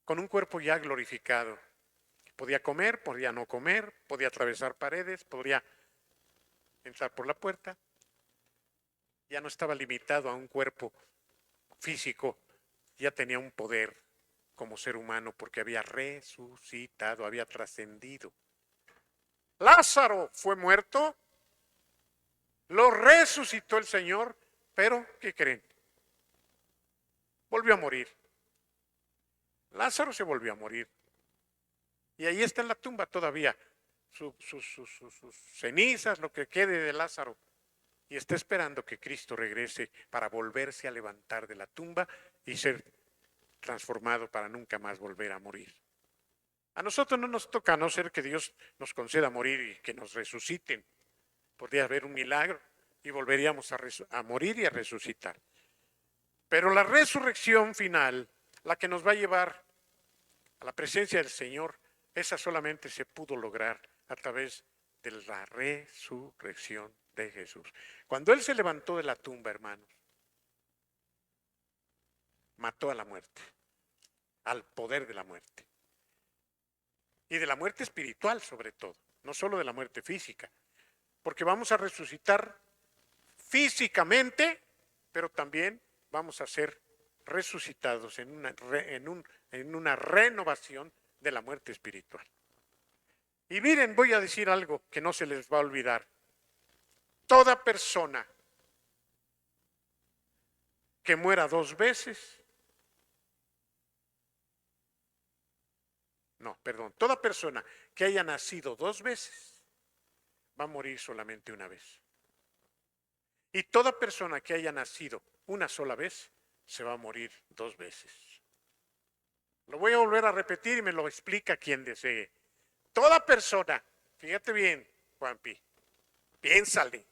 con un cuerpo ya glorificado. Podía comer, podía no comer, podía atravesar paredes, podía entrar por la puerta. Ya no estaba limitado a un cuerpo físico, ya tenía un poder como ser humano porque había resucitado, había trascendido. Lázaro fue muerto, lo resucitó el Señor, pero ¿qué creen? Volvió a morir. Lázaro se volvió a morir. Y ahí está en la tumba todavía, sus cenizas, lo que quede de Lázaro. Y está esperando que Cristo regrese para volverse a levantar de la tumba y ser transformado para nunca más volver a morir. A nosotros no nos toca, a no ser que Dios nos conceda morir y que nos resuciten. Podría haber un milagro y volveríamos a morir y a resucitar. Pero la resurrección final, la que nos va a llevar a la presencia del Señor, esa solamente se pudo lograr a través de la resurrección de Jesús. Cuando Él se levantó de la tumba, hermanos, mató a la muerte, al poder de la muerte. Y de la muerte espiritual sobre todo, no solo de la muerte física, porque vamos a resucitar físicamente, pero también vamos a ser resucitados en una renovación de la muerte espiritual. Y miren, voy a decir algo que no se les va a olvidar. Toda persona que muera 2 veces, toda persona que haya nacido 2 veces va a morir solamente una vez. Y toda persona que haya nacido una sola vez se va a morir 2 veces. Lo voy a volver a repetir y me lo explica quien desee. Toda persona, fíjate bien, Juanpi, piénsale.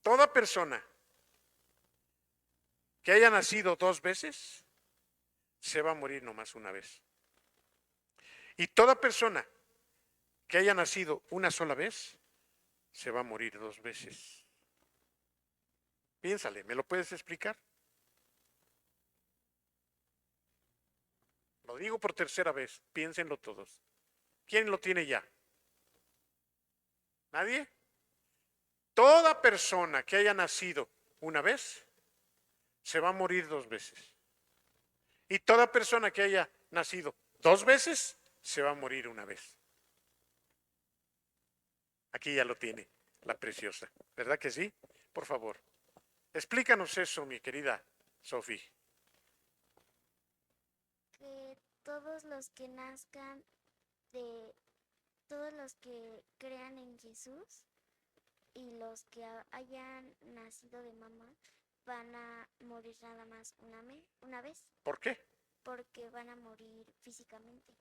Toda persona que haya nacido 2 veces se va a morir nomás una vez. Y toda persona que haya nacido una sola vez se va a morir 2 veces. Piénsale, ¿me lo puedes explicar? Lo digo por tercera vez, piénsenlo todos. ¿Quién lo tiene ya? ¿Nadie? Toda persona que haya nacido una vez se va a morir 2 veces. Y toda persona que haya nacido 2 veces, se va a morir una vez. Aquí ya lo tiene, la preciosa. ¿Verdad que sí? Por favor, explícanos eso, mi querida Sofi. Que todos los que nazcan de todos los que crean en Jesús y los que hayan nacido de mamá van a morir nada más una vez, ¿Por qué? porque van a morir físicamente.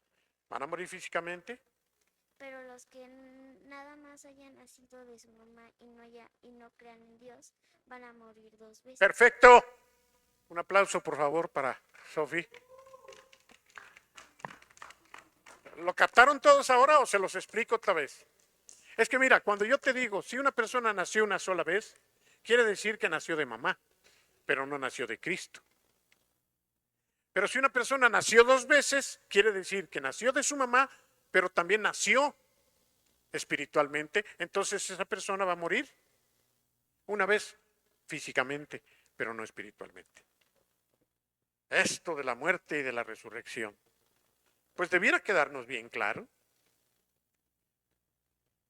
¿Van a morir físicamente? Pero los que nada más hayan nacido de su mamá y no crean en Dios van a morir 2 veces. Perfecto. Un aplauso, por favor, para Sofi. ¿Lo captaron todos ahora o se los explico otra vez? Es que mira, cuando yo te digo, si una persona nació una sola vez, quiere decir que nació de mamá, pero no nació de Cristo. Pero si una persona nació 2 veces, quiere decir que nació de su mamá, pero también nació espiritualmente. Entonces esa persona va a morir una vez físicamente, pero no espiritualmente. Esto de la muerte y de la resurrección, pues debiera quedarnos bien claro.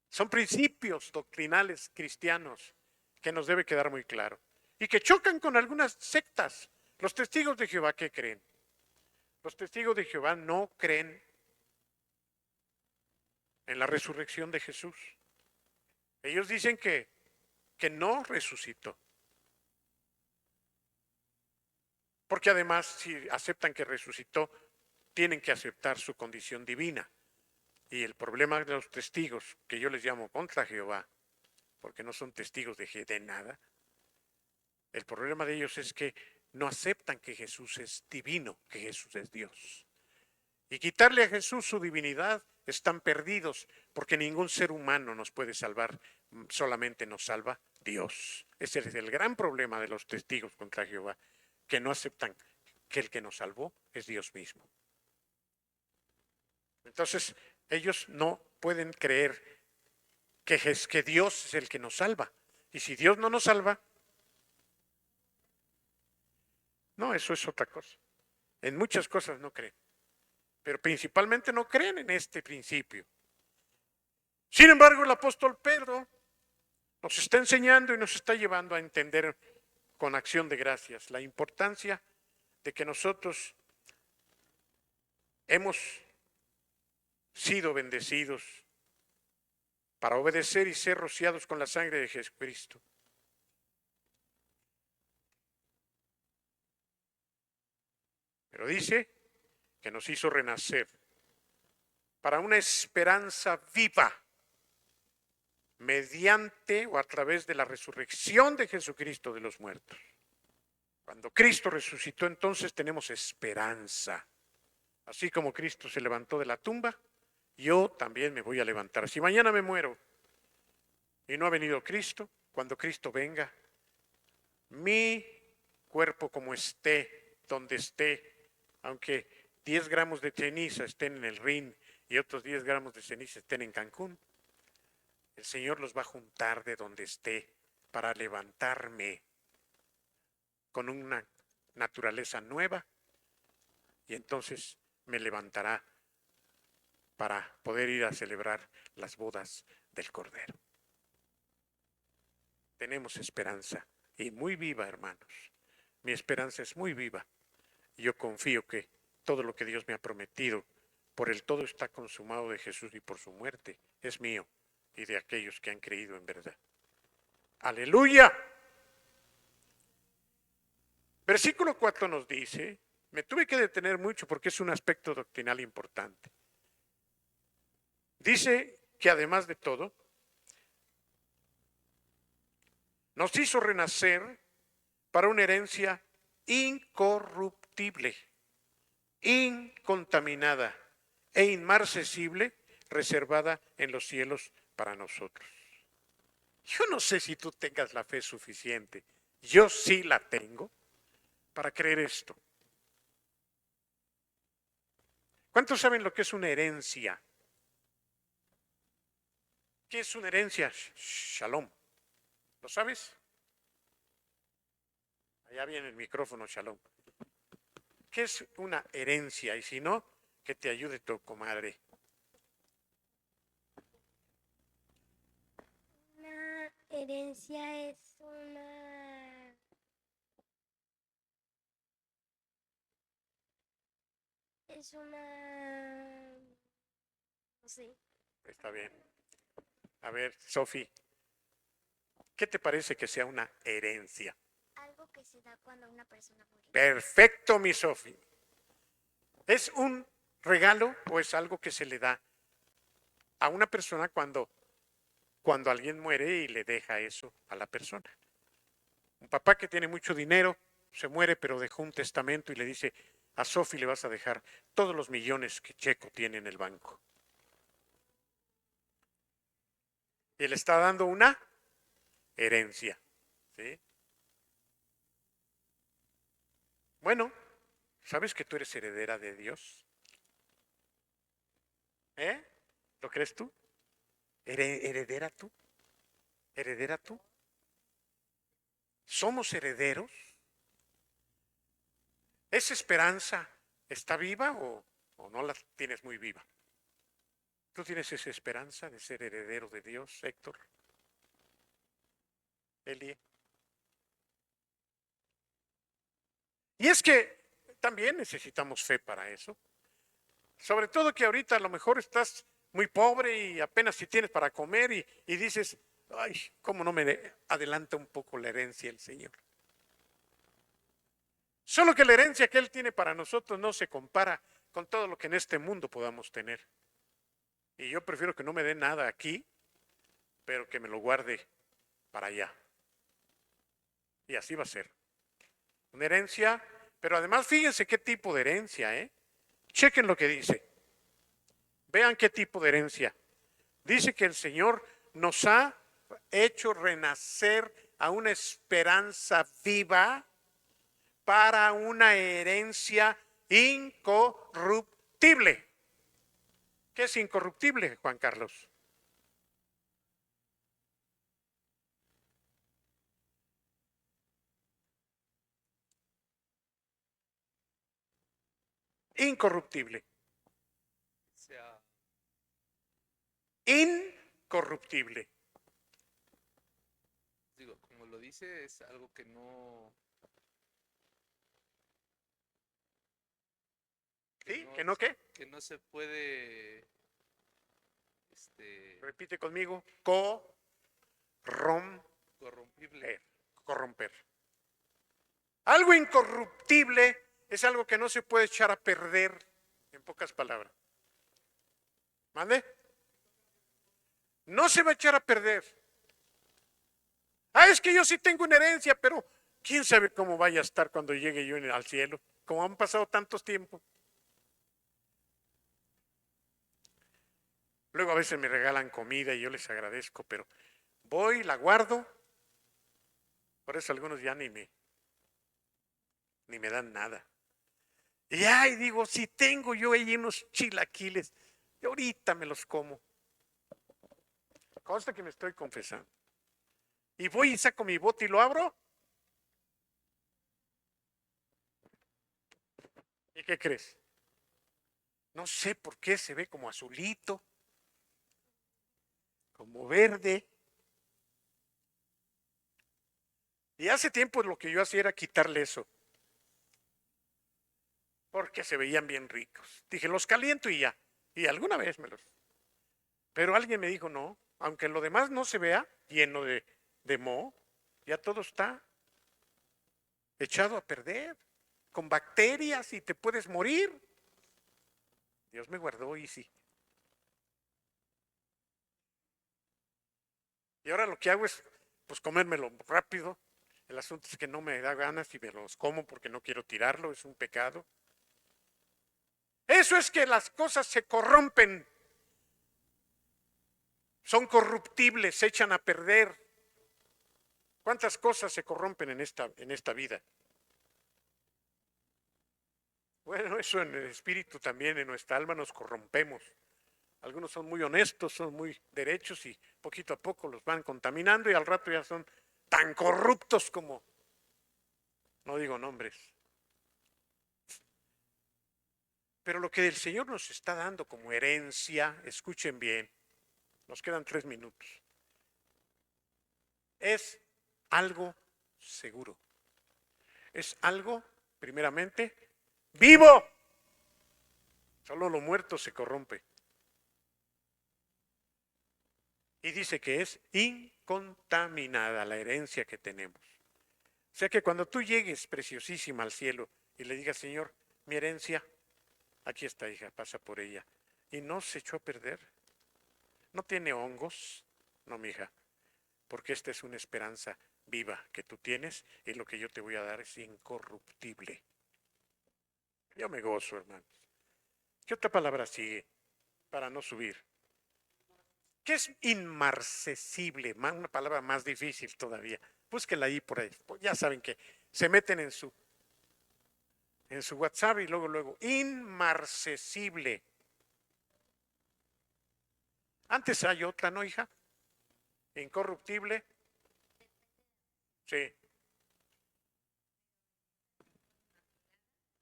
Son principios doctrinales cristianos que nos debe quedar muy claro y que chocan con algunas sectas. Los testigos de Jehová, ¿qué creen? Los testigos de Jehová no creen en la resurrección de Jesús. Ellos dicen que no resucitó. Porque además, si aceptan que resucitó, tienen que aceptar su condición divina. Y el problema de los testigos, que yo les llamo contra Jehová, porque no son testigos de nada, el problema de ellos es que no aceptan que Jesús es divino, que Jesús es Dios. Y quitarle a Jesús su divinidad, están perdidos, porque ningún ser humano nos puede salvar, solamente nos salva Dios. Ese es el gran problema de los testigos contra Jehová, que no aceptan que el que nos salvó es Dios mismo. Entonces, ellos no pueden creer que Dios es el que nos salva. Y si Dios no nos salva, no, eso es otra cosa. En muchas cosas no creen, pero principalmente no creen en este principio. Sin embargo, el apóstol Pedro nos está enseñando y nos está llevando a entender con acción de gracias la importancia de que nosotros hemos sido bendecidos para obedecer y ser rociados con la sangre de Jesucristo. Pero dice que nos hizo renacer para una esperanza viva mediante o a través de la resurrección de Jesucristo de los muertos. Cuando Cristo resucitó, entonces tenemos esperanza. Así como Cristo se levantó de la tumba, yo también me voy a levantar. Si mañana me muero y no ha venido Cristo, cuando Cristo venga, mi cuerpo como esté, donde esté, aunque 10 gramos de ceniza estén en el Rin y otros 10 gramos de ceniza estén en Cancún, el Señor los va a juntar de donde esté para levantarme con una naturaleza nueva y entonces me levantará para poder ir a celebrar las bodas del Cordero. Tenemos esperanza y muy viva, hermanos. Mi esperanza es muy viva. Yo confío que todo lo que Dios me ha prometido, por el todo está consumado de Jesús y por su muerte, es mío y de aquellos que han creído en verdad. ¡Aleluya! Versículo 4 nos dice, me tuve que detener mucho porque es un aspecto doctrinal importante. Dice que además de todo, nos hizo renacer para una herencia incorruptible, incontaminada e inmarcesible, reservada en los cielos para nosotros. Yo no sé si tú tengas la fe suficiente, yo sí la tengo para creer esto. ¿Cuántos saben lo que es una herencia? ¿Qué es una herencia? Shalom. ¿Lo sabes? Allá viene el micrófono, Shalom. ¿qué es una herencia? Y si no, que te ayude tu comadre. Una herencia no sé, Está bien. A ver, Sofi, ¿qué te parece que sea una herencia? algo que se da cuando una persona muere. Perfecto, mi Sofi. ¿Es un regalo o es algo que se le da a una persona cuando alguien muere y le deja eso a la persona? Un papá que tiene mucho dinero se muere, pero dejó un testamento y le dice: a Sofi le vas a dejar todos los millones que Checo tiene en el banco. Y le está dando una herencia. ¿Sí? Bueno, ¿sabes que tú eres heredera de Dios? ¿Eh? ¿Lo crees tú? ¿Heredera tú? ¿Heredera tú? ¿Somos herederos? ¿Esa esperanza está viva o no la tienes muy viva? ¿Tú tienes esa esperanza de ser heredero de Dios, Héctor? Eli. Y es que también necesitamos fe para eso. Sobre todo que ahorita a lo mejor estás muy pobre y apenas si tienes para comer y dices: ay, ¿cómo no me adelanta un poco la herencia el Señor? Solo que la herencia que Él tiene para nosotros no se compara con todo lo que en este mundo podamos tener. Y yo prefiero que no me dé nada aquí, pero que me lo guarde para allá. Y así va a ser. Una herencia, pero además fíjense qué tipo de herencia, ¿eh? Chequen lo que dice. Vean qué tipo de herencia. Dice que el Señor nos ha hecho renacer a una esperanza viva para una herencia incorruptible. ¿Qué es incorruptible, Juan Carlos? Incorruptible. Incorruptible. Digo, como lo dice, es algo que no... ¿Sí? ¿Que no qué? Que no se puede... Repite conmigo. Corromper. Corromper. Algo incorruptible es algo que no se puede echar a perder, en pocas palabras. ¿Mande? No se va a echar a perder. Es que yo sí tengo una herencia, pero quién sabe cómo vaya a estar cuando llegue yo al cielo, como han pasado tantos tiempos. Luego a veces me regalan comida y yo les agradezco, pero voy, la guardo. Por eso algunos ya ni me dan nada. Y digo, si tengo yo ahí unos chilaquiles, yo ahorita me los como. Consta que me estoy confesando. Y voy y saco mi bote y lo abro. ¿Y qué crees? No sé por qué se ve como azulito, como verde. Y hace tiempo lo que yo hacía era quitarle eso, porque se veían bien ricos. Dije, los caliento y ya. Y alguna vez me los... Pero alguien me dijo, no, aunque lo demás no se vea lleno de moho, ya todo está echado a perder, con bacterias y te puedes morir. Dios me guardó y sí. Y ahora lo que hago es, pues, comérmelo rápido. El asunto es que no me da ganas y me los como porque no quiero tirarlo, es un pecado. Eso es que las cosas se corrompen, son corruptibles, se echan a perder. ¿Cuántas cosas se corrompen en esta vida? Bueno, eso en el espíritu también, en nuestra alma nos corrompemos. Algunos son muy honestos, son muy derechos y poquito a poco los van contaminando y al rato ya son tan corruptos como, no digo nombres. Pero lo que el Señor nos está dando como herencia, escuchen bien, nos quedan 3 minutos, es algo seguro. Es algo, primeramente, vivo. Solo lo muerto se corrompe. Y dice que es incontaminada la herencia que tenemos. O sea que cuando tú llegues preciosísima al cielo y le digas, Señor, mi herencia, aquí está, hija, pasa por ella. Y no se echó a perder. No tiene hongos. No, mi hija, porque esta es una esperanza viva que tú tienes y lo que yo te voy a dar es incorruptible. Yo me gozo, hermanos. ¿Qué otra palabra sigue para no subir? ¿Qué es inmarcesible? Una palabra más difícil todavía. Búsquenla ahí por ahí. Ya saben que se meten en su WhatsApp y luego, inmarcesible. Antes hay otra, ¿no, hija? Incorruptible. Sí.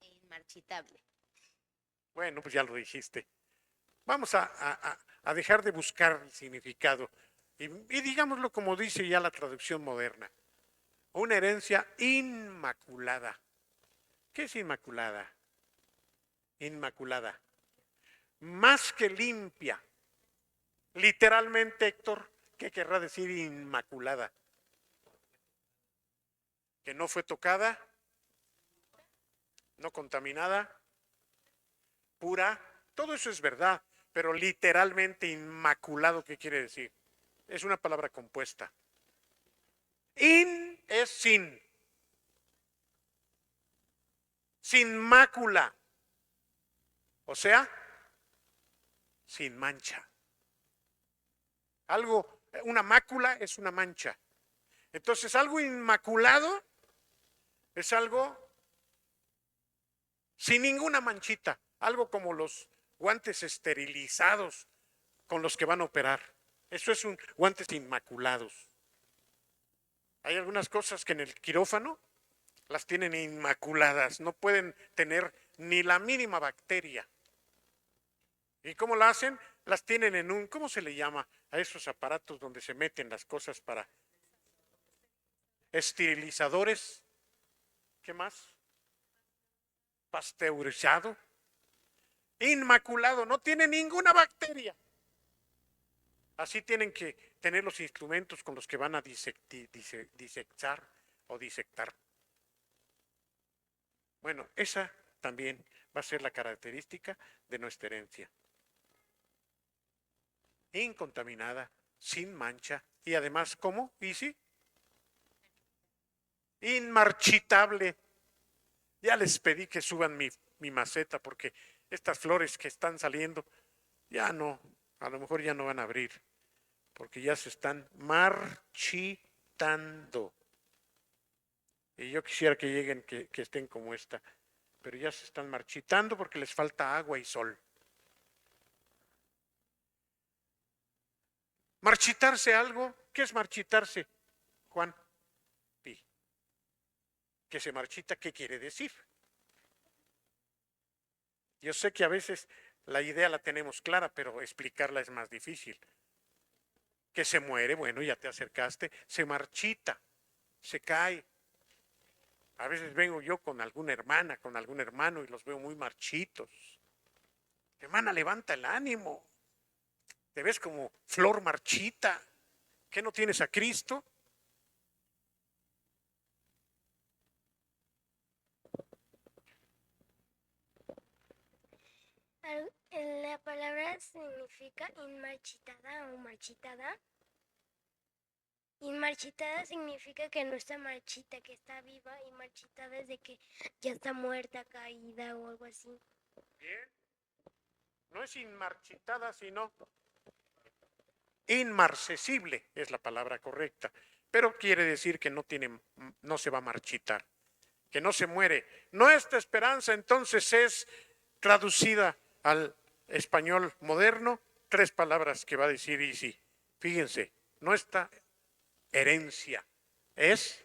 Inmarchitable. Bueno, pues ya lo dijiste. Vamos a dejar de buscar el significado y digámoslo como dice ya la traducción moderna. Una herencia inmaculada. ¿Qué es inmaculada? Inmaculada. Más que limpia. Literalmente, Héctor, ¿qué querrá decir inmaculada? Que no fue tocada, no contaminada, pura. Todo eso es verdad, pero literalmente inmaculado, ¿qué quiere decir? Es una palabra compuesta. In es sin. Sin mácula. O sea, sin mancha. Una mácula es una mancha. Entonces, algo inmaculado es algo sin ninguna manchita. Algo como los guantes esterilizados con los que van a operar. Eso es guantes inmaculados. Hay algunas cosas que en el quirófano las tienen inmaculadas, no pueden tener ni la mínima bacteria. ¿Y cómo la hacen? Las tienen en ¿cómo se le llama a esos aparatos donde se meten las cosas para esterilizadores? ¿Qué más? Pasteurizado. Inmaculado, no tiene ninguna bacteria. Así tienen que tener los instrumentos con los que van a disectar o disectar. Bueno, esa también va a ser la característica de nuestra herencia. Incontaminada, sin mancha y además, ¿cómo? ¿Y sí? Inmarchitable. Ya les pedí que suban mi maceta porque estas flores que están saliendo ya no, a lo mejor ya no van a abrir porque ya se están marchitando. Y yo quisiera que lleguen, que estén como esta, pero ya se están marchitando porque les falta agua y sol. ¿Marchitarse algo? ¿Qué es marchitarse, Juan? Sí. Que se marchita, ¿qué quiere decir? Yo sé que a veces la idea la tenemos clara, pero explicarla es más difícil. Que se muere, bueno, ya te acercaste, se marchita, se cae. A veces vengo yo con alguna hermana, con algún hermano y los veo muy marchitos. Hermana, levanta el ánimo. Te ves como flor marchita. ¿Qué no tienes a Cristo? La palabra significa inmarchitada o marchitada. Inmarchitada significa que no está marchita, que está viva, y marchitada es de que ya está muerta, caída o algo así. Bien. No es inmarchitada, sino inmarcesible es la palabra correcta, pero quiere decir que no se va a marchitar, que no se muere. Nuestra esperanza entonces es traducida al español moderno, 3 palabras que va a decir Isi. Fíjense, nuestra herencia es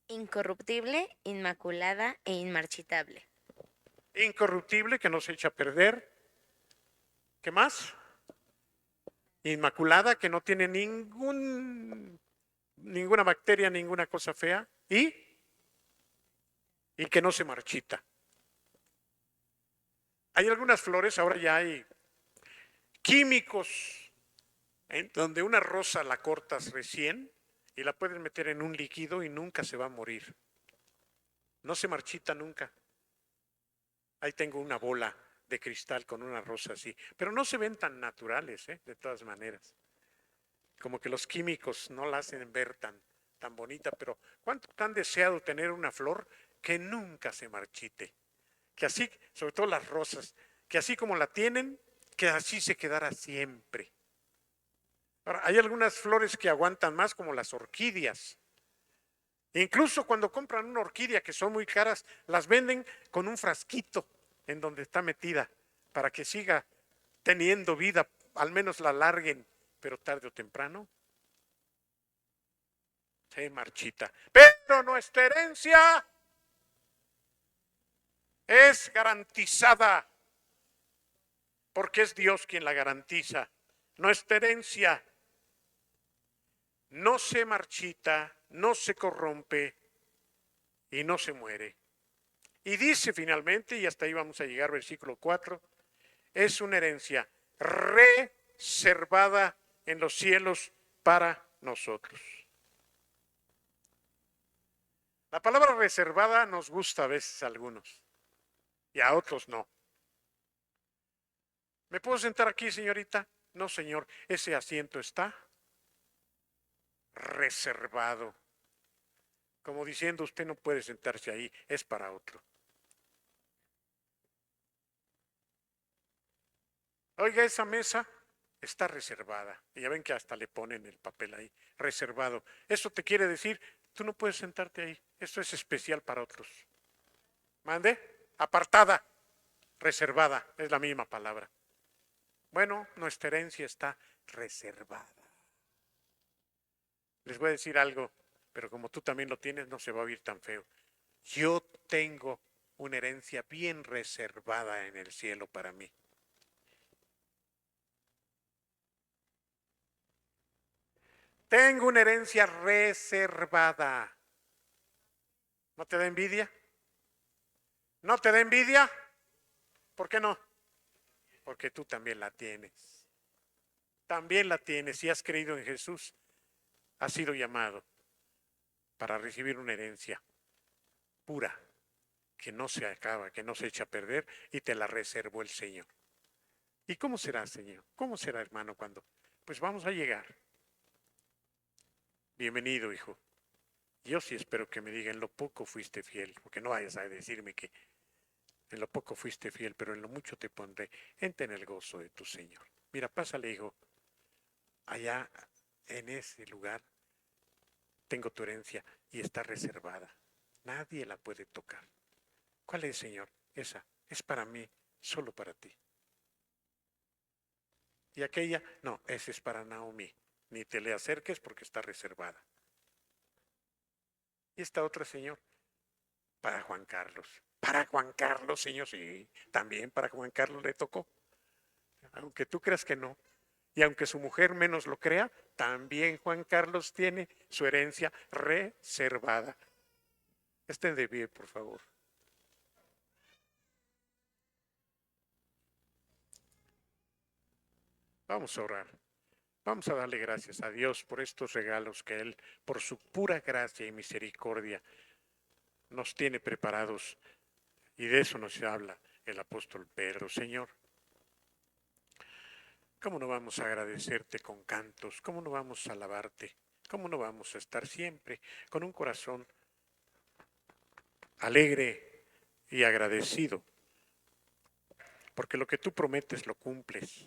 Incorruptible, inmaculada e inmarchitable. incorruptible, que no se echa a perder. ¿Qué más? Inmaculada, que no tiene ninguna bacteria, ninguna cosa fea. Y que no se marchita. Hay algunas flores, ahora ya hay químicos, en donde una rosa la cortas recién y la puedes meter en un líquido y nunca se va a morir. No se marchita nunca. Ahí tengo una bola de cristal con una rosa así, pero no se ven tan naturales, de todas maneras. Como que los químicos no la hacen ver tan bonita, pero ¿cuánto han deseado tener una flor que nunca se marchite? Que así, sobre todo las rosas, que así como la tienen, que así se quedara siempre. Ahora, hay algunas flores que aguantan más, como las orquídeas. Incluso cuando compran una orquídea, que son muy caras, las venden con un frasquito en donde está metida, para que siga teniendo vida, al menos la larguen, pero tarde o temprano se marchita. Pero nuestra herencia es garantizada, porque es Dios quien la garantiza. Nuestra herencia no se marchita, no se corrompe y no se muere. Y dice finalmente, y hasta ahí vamos a llegar, versículo 4, es una herencia reservada en los cielos para nosotros. La palabra reservada nos gusta a veces a algunos y a otros no. ¿Me puedo sentar aquí, señorita? No, señor, ese asiento está reservado. Como diciendo, usted no puede sentarse ahí, es para otro. Oiga, esa mesa está reservada. Y ya ven que hasta le ponen el papel ahí, reservado. Eso te quiere decir, tú no puedes sentarte ahí. Esto es especial para otros. ¿Mande? Apartada, reservada, es la misma palabra. Bueno, nuestra herencia está reservada. Les voy a decir algo, pero como tú también lo tienes, no se va a oír tan feo. Yo tengo una herencia bien reservada en el cielo para mí. Tengo una herencia reservada. ¿No te da envidia? ¿No te da envidia? ¿Por qué no? Porque tú también la tienes. También la tienes. Si has creído en Jesús, has sido llamado para recibir una herencia pura, que no se acaba, que no se echa a perder, y te la reservó el Señor. ¿Y cómo será, Señor? ¿Cómo será, hermano, cuando? Pues vamos a llegar. Bienvenido, hijo. Yo sí espero que me digan, en lo poco fuiste fiel, porque no vayas a decirme que en lo poco fuiste fiel, pero en lo mucho te pondré. Entra en el gozo de tu Señor. Mira, pásale, hijo. Allá en ese lugar tengo tu herencia y está reservada. Nadie la puede tocar. ¿Cuál es, Señor? Esa es para mí, solo para ti. Y aquella, no, esa es para Naomi. Ni te le acerques porque está reservada. Y esta otra, Señor, para Juan Carlos. Para Juan Carlos, Señor, sí, también para Juan Carlos le tocó. Aunque tú creas que no. Y aunque su mujer menos lo crea, también Juan Carlos tiene su herencia reservada. Estén de pie, por favor. Vamos a orar. Vamos a darle gracias a Dios por estos regalos que Él, por su pura gracia y misericordia, nos tiene preparados. Y de eso nos habla el apóstol Pedro. Señor, ¿cómo no vamos a agradecerte con cantos? ¿Cómo no vamos a alabarte? ¿Cómo no vamos a estar siempre con un corazón alegre y agradecido? Porque lo que tú prometes lo cumples.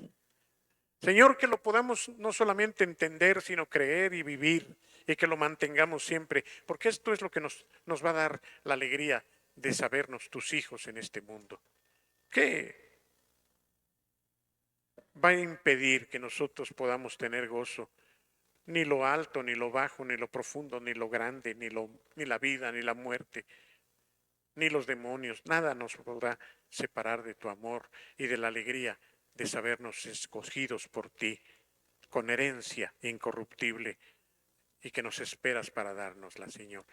Señor, que lo podamos no solamente entender, sino creer y vivir, y que lo mantengamos siempre, porque esto es lo que nos va a dar la alegría de sabernos tus hijos en este mundo. ¿Qué va a impedir que nosotros podamos tener gozo? Ni lo alto, ni lo bajo, ni lo profundo, ni lo grande, ni la vida, ni la muerte. ni los demonios, nada nos podrá separar de tu amor y de la alegría de sabernos escogidos por ti, con herencia incorruptible y que nos esperas para dárnosla, Señor.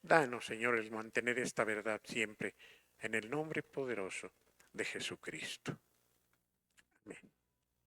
Danos, Señor, el mantener esta verdad siempre en el nombre poderoso de Jesucristo.